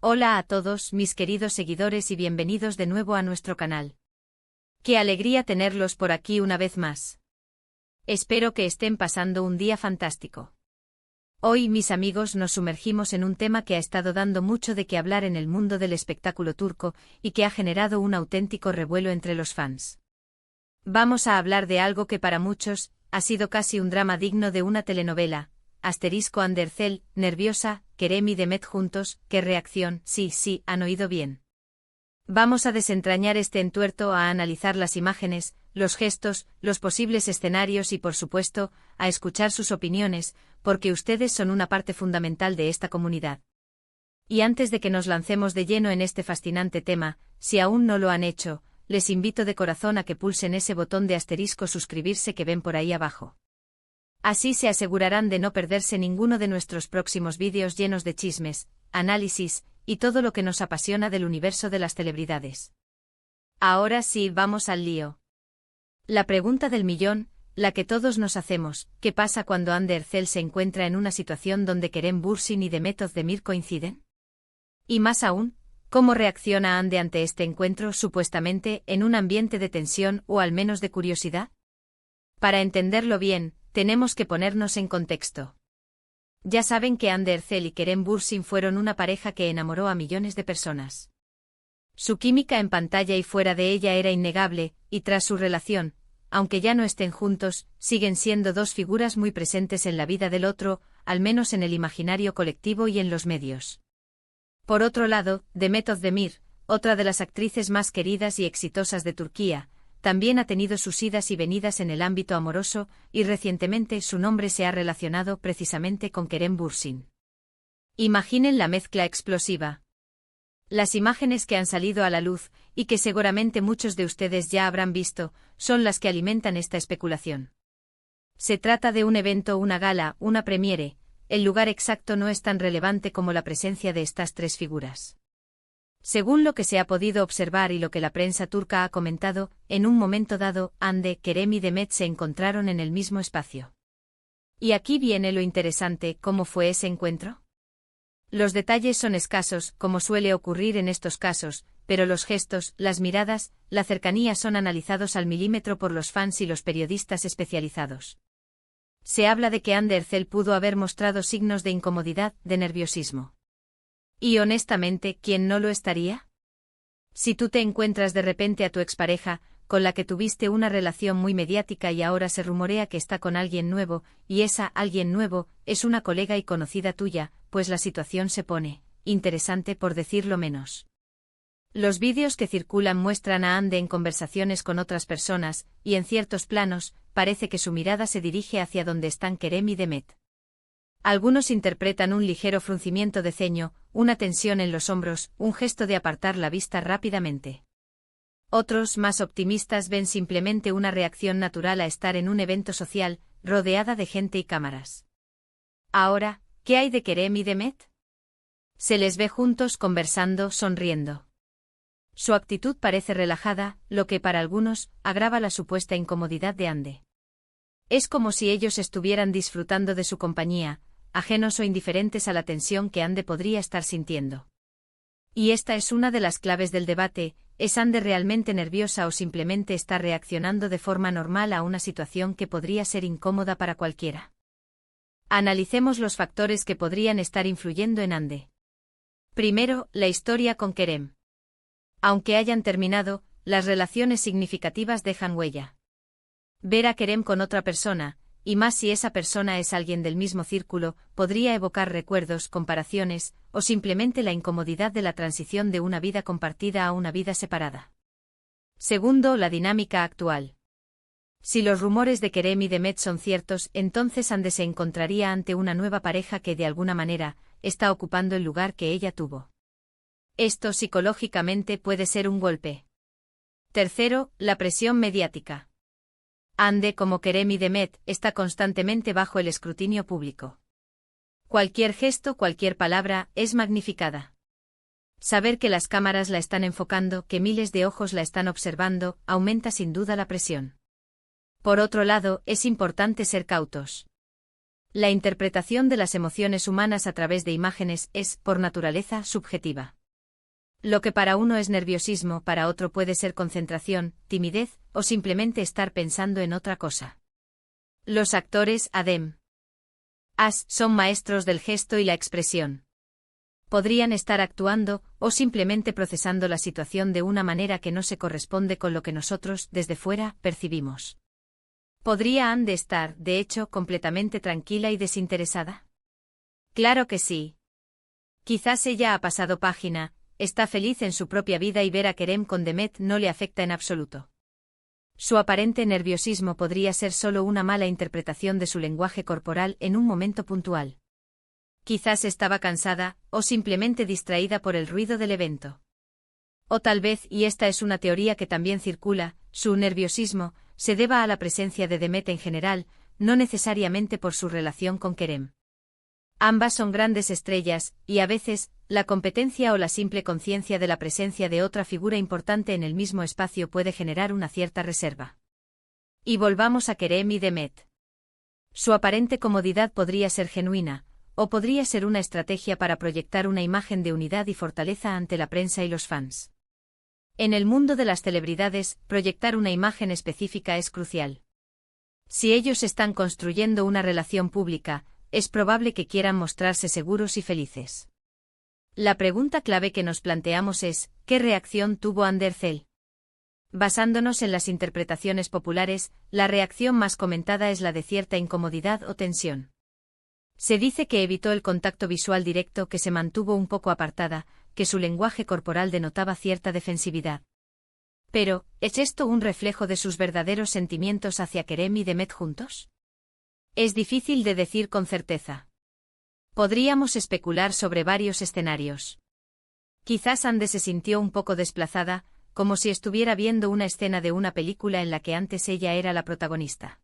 Hola a todos mis queridos seguidores y bienvenidos de nuevo a nuestro canal. Qué alegría tenerlos por aquí una vez más. Espero que estén pasando un día fantástico. Hoy, mis amigos, nos sumergimos en un tema que ha estado dando mucho de qué hablar en el mundo del espectáculo turco y que ha generado un auténtico revuelo entre los fans. Vamos a hablar de algo que para muchos ha sido casi un drama digno de una telenovela. Andercel, nerviosa, Kerem y Demet juntos, ¿qué reacción? Sí, han oído bien. Vamos a desentrañar este entuerto, a analizar las imágenes, los gestos, los posibles escenarios y por supuesto, a escuchar sus opiniones, porque ustedes son una parte fundamental de esta comunidad. Y antes de que nos lancemos de lleno en este fascinante tema, si aún no lo han hecho, les invito de corazón a que pulsen ese botón de asterisco suscribirse que ven por ahí abajo. Así se asegurarán de no perderse ninguno de nuestros próximos vídeos llenos de chismes, análisis, y todo lo que nos apasiona del universo de las celebridades. Ahora sí, vamos al lío. La pregunta del millón, la que todos nos hacemos, ¿qué pasa cuando Andercel se encuentra en una situación donde Kerem Bürsin y Demet Özdemir coinciden? Y más aún, ¿cómo reacciona Ande ante este encuentro supuestamente en un ambiente de tensión o al menos de curiosidad? Para entenderlo bien, tenemos que ponernos en contexto. Ya saben que Andercel y Kerem Bürsin fueron una pareja que enamoró a millones de personas. Su química en pantalla y fuera de ella era innegable, y tras su relación, aunque ya no estén juntos, siguen siendo dos figuras muy presentes en la vida del otro, al menos en el imaginario colectivo y en los medios. Por otro lado, Demet Özdemir, otra de las actrices más queridas y exitosas de Turquía, también ha tenido sus idas y venidas en el ámbito amoroso, y recientemente su nombre se ha relacionado precisamente con Kerem Bürsin. Imaginen la mezcla explosiva. Las imágenes que han salido a la luz, y que seguramente muchos de ustedes ya habrán visto, son las que alimentan esta especulación. Se trata de un evento, una gala, una premiere. El lugar exacto no es tan relevante como la presencia de estas tres figuras. Según lo que se ha podido observar y lo que la prensa turca ha comentado, en un momento dado, Hande, Kerem y Demet se encontraron en el mismo espacio. Y aquí viene lo interesante, ¿cómo fue ese encuentro? Los detalles son escasos, como suele ocurrir en estos casos, pero los gestos, las miradas, la cercanía son analizados al milímetro por los fans y los periodistas especializados. Se habla de que Andercel pudo haber mostrado signos de incomodidad, de nerviosismo. Y honestamente, ¿quién no lo estaría? Si tú te encuentras de repente a tu expareja, con la que tuviste una relación muy mediática y ahora se rumorea que está con alguien nuevo, y esa alguien nuevo es una colega y conocida tuya, pues la situación se pone interesante por decirlo menos. Los vídeos que circulan muestran a Hande en conversaciones con otras personas, y en ciertos planos, parece que su mirada se dirige hacia donde están Kerem y Demet. Algunos interpretan un ligero fruncimiento de ceño, una tensión en los hombros, un gesto de apartar la vista rápidamente. Otros, más optimistas, ven simplemente una reacción natural a estar en un evento social, rodeada de gente y cámaras. Ahora, ¿qué hay de Kerem y Demet? Se les ve juntos conversando, sonriendo. Su actitud parece relajada, lo que para algunos agrava la supuesta incomodidad de Hande. Es como si ellos estuvieran disfrutando de su compañía, ajenos o indiferentes a la tensión que Hande podría estar sintiendo. Y esta es una de las claves del debate, ¿es Hande realmente nerviosa o simplemente está reaccionando de forma normal a una situación que podría ser incómoda para cualquiera? Analicemos los factores que podrían estar influyendo en Hande. Primero, la historia con Kerem. Aunque hayan terminado, las relaciones significativas dejan huella. Ver a Kerem con otra persona, y más si esa persona es alguien del mismo círculo, podría evocar recuerdos, comparaciones, o simplemente la incomodidad de la transición de una vida compartida a una vida separada. Segundo, la dinámica actual. Si los rumores de Kerem y Demet son ciertos, entonces Hande se encontraría ante una nueva pareja que de alguna manera está ocupando el lugar que ella tuvo. Esto psicológicamente puede ser un golpe. Tercero, la presión mediática. Hande, como Kerem y Demet, está constantemente bajo el escrutinio público. Cualquier gesto, cualquier palabra, es magnificada. Saber que las cámaras la están enfocando, que miles de ojos la están observando, aumenta sin duda la presión. Por otro lado, es importante ser cautos. La interpretación de las emociones humanas a través de imágenes es, por naturaleza, subjetiva. Lo que para uno es nerviosismo, para otro puede ser concentración, timidez, o simplemente estar pensando en otra cosa. Los actores, además, son maestros del gesto y la expresión. Podrían estar actuando, o simplemente procesando la situación de una manera que no se corresponde con lo que nosotros, desde fuera, percibimos. ¿Podría Anne estar, de hecho, completamente tranquila y desinteresada? Claro que sí. Quizás ella ha pasado página, está feliz en su propia vida y ver a Kerem con Demet no le afecta en absoluto. Su aparente nerviosismo podría ser solo una mala interpretación de su lenguaje corporal en un momento puntual. Quizás estaba cansada, o simplemente distraída por el ruido del evento. O tal vez, y esta es una teoría que también circula, su nerviosismo se deba a la presencia de Demet en general, no necesariamente por su relación con Kerem. Ambas son grandes estrellas, y a veces, la competencia o la simple conciencia de la presencia de otra figura importante en el mismo espacio puede generar una cierta reserva. Y volvamos a Kerem y Demet. Su aparente comodidad podría ser genuina, o podría ser una estrategia para proyectar una imagen de unidad y fortaleza ante la prensa y los fans. En el mundo de las celebridades, proyectar una imagen específica es crucial. Si ellos están construyendo una relación pública, es probable que quieran mostrarse seguros y felices. La pregunta clave que nos planteamos es, ¿qué reacción tuvo Anderzel? Basándonos en las interpretaciones populares, la reacción más comentada es la de cierta incomodidad o tensión. Se dice que evitó el contacto visual directo, que se mantuvo un poco apartada, que su lenguaje corporal denotaba cierta defensividad. Pero, ¿es esto un reflejo de sus verdaderos sentimientos hacia Kerem y Demet juntos? Es difícil de decir con certeza. Podríamos especular sobre varios escenarios. Quizás Ande se sintió un poco desplazada, como si estuviera viendo una escena de una película en la que antes ella era la protagonista.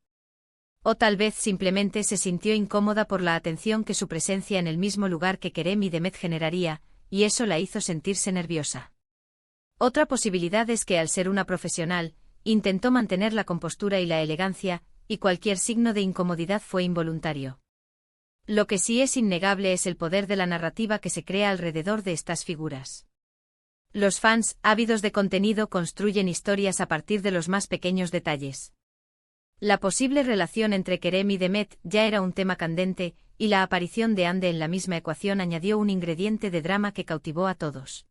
O tal vez simplemente se sintió incómoda por la atención que su presencia en el mismo lugar que Kerem y Demet generaría, y eso la hizo sentirse nerviosa. Otra posibilidad es que al ser una profesional, intentó mantener la compostura y la elegancia, y cualquier signo de incomodidad fue involuntario. Lo que sí es innegable es el poder de la narrativa que se crea alrededor de estas figuras. Los fans, ávidos de contenido, construyen historias a partir de los más pequeños detalles. La posible relación entre Kerem y Demet ya era un tema candente, y la aparición de Ande en la misma ecuación añadió un ingrediente de drama que cautivó a todos.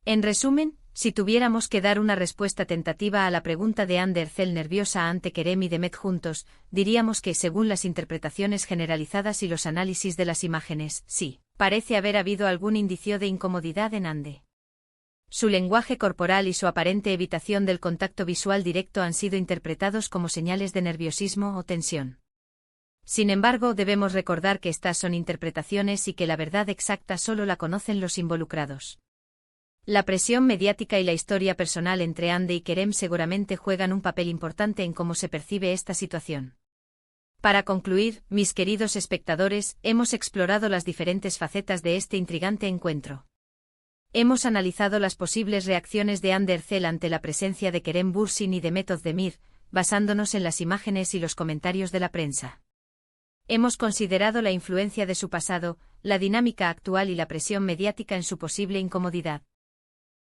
En resumen, si tuviéramos que dar una respuesta tentativa a la pregunta de Anderzel nerviosa ante Kerem y Demet juntos, diríamos que, según las interpretaciones generalizadas y los análisis de las imágenes, sí, parece haber habido algún indicio de incomodidad en Ande. Su lenguaje corporal y su aparente evitación del contacto visual directo han sido interpretados como señales de nerviosismo o tensión. Sin embargo, debemos recordar que estas son interpretaciones y que la verdad exacta solo la conocen los involucrados. La presión mediática y la historia personal entre Ande y Kerem seguramente juegan un papel importante en cómo se percibe esta situación. Para concluir, mis queridos espectadores, hemos explorado las diferentes facetas de este intrigante encuentro. Hemos analizado las posibles reacciones de Anderzel ante la presencia de Kerem Bürsin y Demet Özdemir, basándonos en las imágenes y los comentarios de la prensa. Hemos considerado la influencia de su pasado, la dinámica actual y la presión mediática en su posible incomodidad.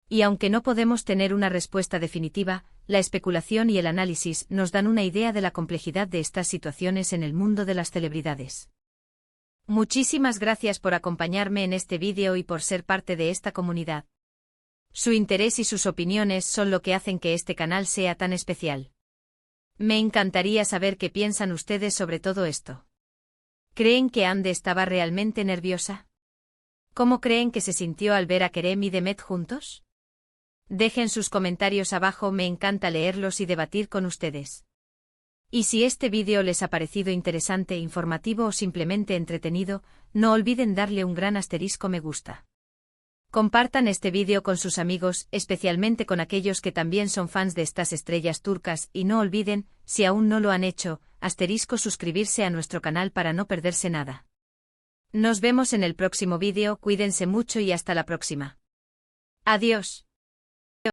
Y aunque no podemos tener una respuesta definitiva, la especulación y el análisis nos dan una idea de la complejidad de estas situaciones en el mundo de las celebridades. Muchísimas gracias por acompañarme en este vídeo y por ser parte de esta comunidad. Su interés y sus opiniones son lo que hacen que este canal sea tan especial. Me encantaría saber qué piensan ustedes sobre todo esto. ¿Creen que Ande estaba realmente nerviosa? ¿Cómo creen que se sintió al ver a Kerem y Demet juntos? Dejen sus comentarios abajo, me encanta leerlos y debatir con ustedes. Y si este vídeo les ha parecido interesante, informativo o simplemente entretenido, no olviden darle un gran asterisco me gusta. Compartan este vídeo con sus amigos, especialmente con aquellos que también son fans de estas estrellas turcas, y no olviden, si aún no lo han hecho, suscribirse a nuestro canal para no perderse nada. Nos vemos en el próximo vídeo, cuídense mucho y hasta la próxima. Adiós.